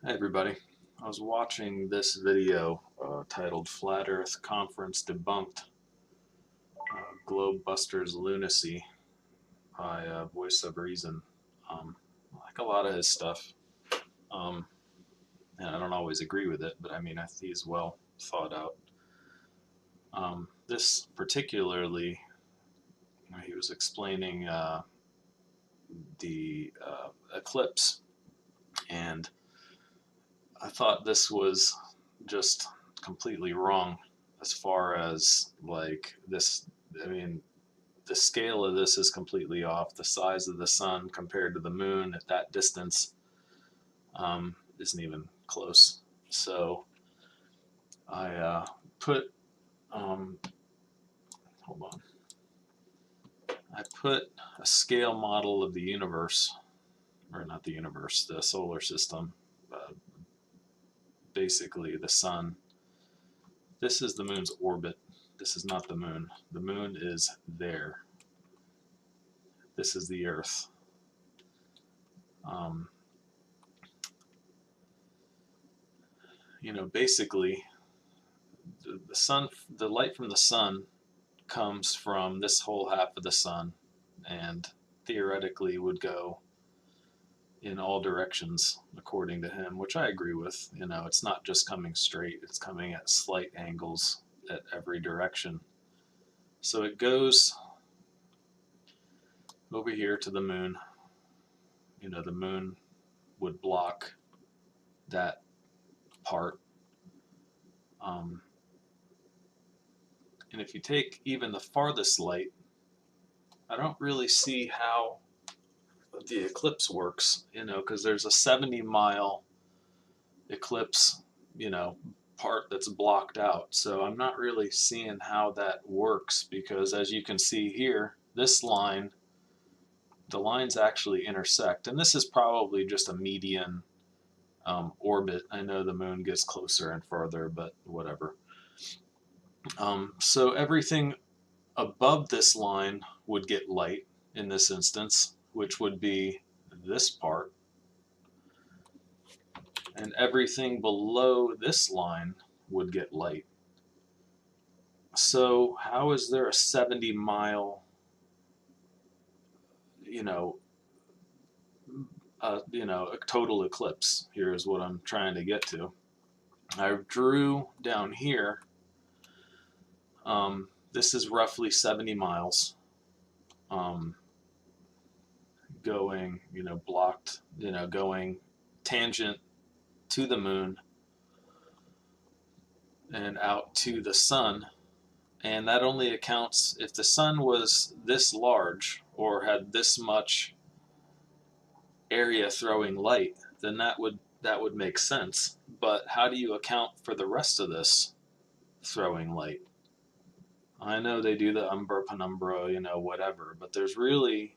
Hey everybody, I was watching this video titled Flat Earth Conference Debunked, Globebusters Lunacy by VoySovReason. I like a lot of his stuff, um, and I don't always agree with it, but I mean, I think he's well thought out. This particularly, he was explaining the eclipse, and I thought this was just completely wrong as far as like this. I mean, the scale of this is completely off. The size of the sun compared to the moon at that distance isn't even close. So I put, um, hold on, I put a scale model of the universe, or not the universe, the solar system, uh, basically the sun. This is the moon's orbit. This is not the moon. The moon is there. This is the Earth. Um, basically, the sun, the light from the sun comes from this whole half of the sun, and theoretically would go in all directions according to him, which I agree with. It's not just coming straight; it's coming at slight angles at every direction. So it goes over here to the moon. The moon would block that part. Um, and if you take even the farthest light, I don't really see how the eclipse works, because there's a 70-mile eclipse, you know, part that's blocked out. So I'm not really seeing how that works because as you can see here, this line, the lines actually intersect. And this is probably just a median orbit. I know the moon gets closer and farther, but whatever. So everything above this line would get light in this instance, which would be this part, and everything below this line would get light. So how is there a 70-mile, you know, a total eclipse? Here is what I'm trying to get to. I drew down here. This is roughly 70 miles. Going, blocked, going tangent to the moon and out to the sun. And that only accounts if the sun was this large or had this much area throwing light, then that would make sense. But how do you account for the rest of this throwing light? I know they do the umbra penumbra, whatever, but there's really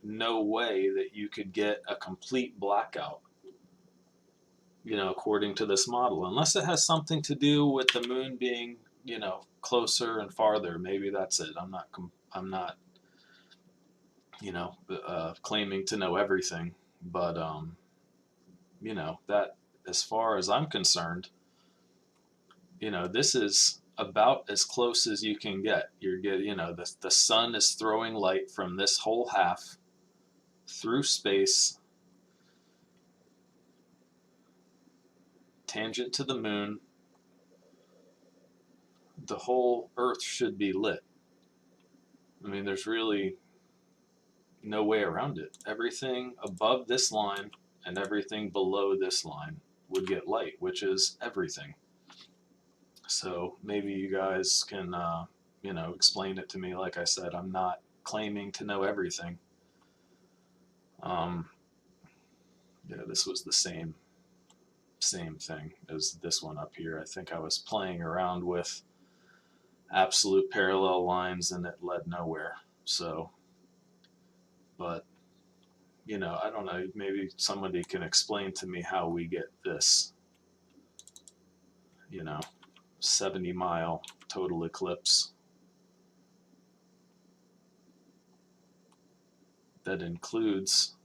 no way that you could get a complete blackout, according to this model, unless it has something to do with the moon being, closer and farther. Maybe that's it. I'm not, claiming to know everything, but that, as far as I'm concerned, this is about as close as you can get. You're getting, the sun is throwing light from this whole half through space, tangent to the moon. The whole Earth should be lit. I mean, there's really no way around it. Everything above this line and everything below this line would get light, which is everything. So maybe you guys can, explain it to me. Like I said, I'm not claiming to know everything. Yeah, this was the same thing as this one up here. I think I was playing around with absolute parallel lines and it led nowhere. So, but I don't know, maybe somebody can explain to me how we get this, 70-mile total eclipse that includes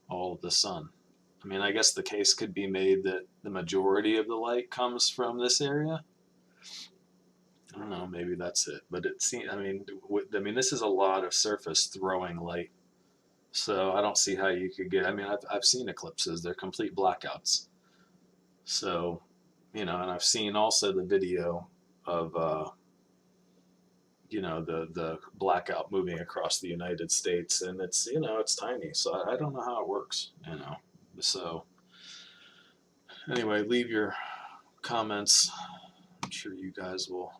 all of the sun. I mean, I guess the case could be made that the majority of the light comes from this area. I don't know, maybe that's it. But it seems, I mean, this is a lot of surface throwing light. So I don't see how you could get, I mean, I've seen eclipses, they're complete blackouts. So, and I've seen also the video of, the blackout moving across the United States, and it's tiny. So I don't know how it works. So anyway, leave your comments. I'm sure you guys will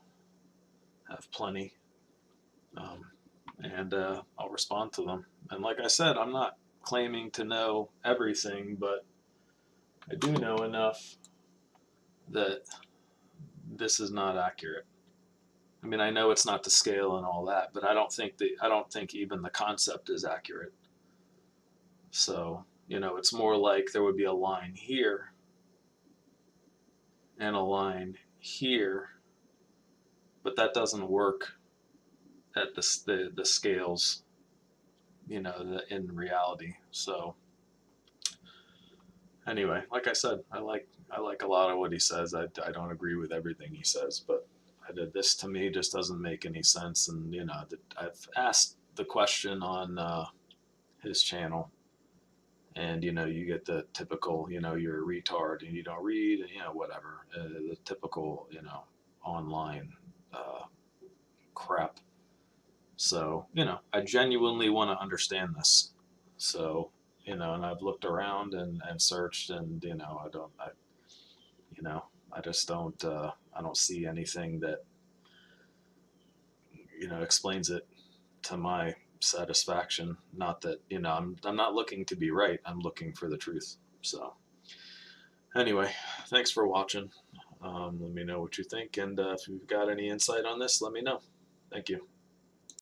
have plenty. And I'll respond to them. And like I said, I'm not claiming to know everything, but I do know enough that this is not accurate. I mean, I know it's not to scale and all that, but I don't think even the concept is accurate. So, it's more like there would be a line here and a line here, but that doesn't work at the scales, in reality. So anyway, like I said, I like a lot of what he says. I don't agree with everything he says, but this to me just doesn't make any sense. And I've asked the question on his channel, and you get the typical, you're a retard and you don't read, and whatever, the typical, online crap. So I genuinely want to understand this. So and I've looked around and searched, and I just I don't see anything that explains it to my satisfaction. Not that I'm not looking to be right. I'm looking for the truth. So anyway, thanks for watching. Let me know what you think, and if you've got any insight on this, let me know. Thank you.